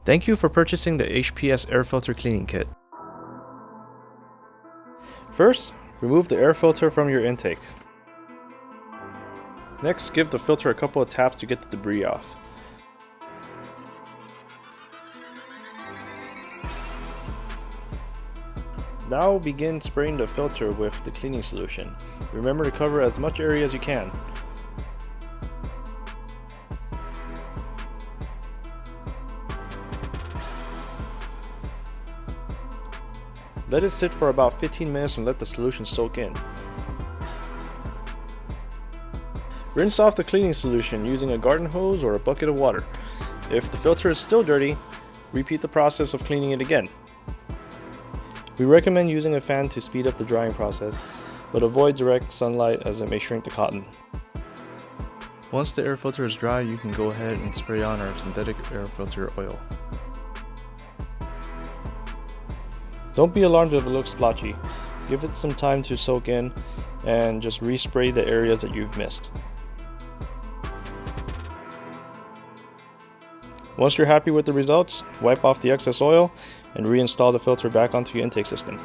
Thank you for purchasing the HPS Air Filter Cleaning Kit. First, remove the air filter from your intake. Next, give the filter a couple of taps to get the debris off. Now begin spraying the filter with the cleaning solution. Remember to cover as much area as you can. Let it sit for about 15 minutes and let the solution soak in. Rinse off the cleaning solution using a garden hose or a bucket of water. If the filter is still dirty, repeat the process of cleaning it again. We recommend using a fan to speed up the drying process, but avoid direct sunlight as it may shrink the cotton. Once the air filter is dry, you can go ahead and spray on our synthetic air filter oil. Don't be alarmed if it looks splotchy. Give it some time to soak in and just respray the areas that you've missed. Once you're happy with the results, wipe off the excess oil and reinstall the filter back onto your intake system.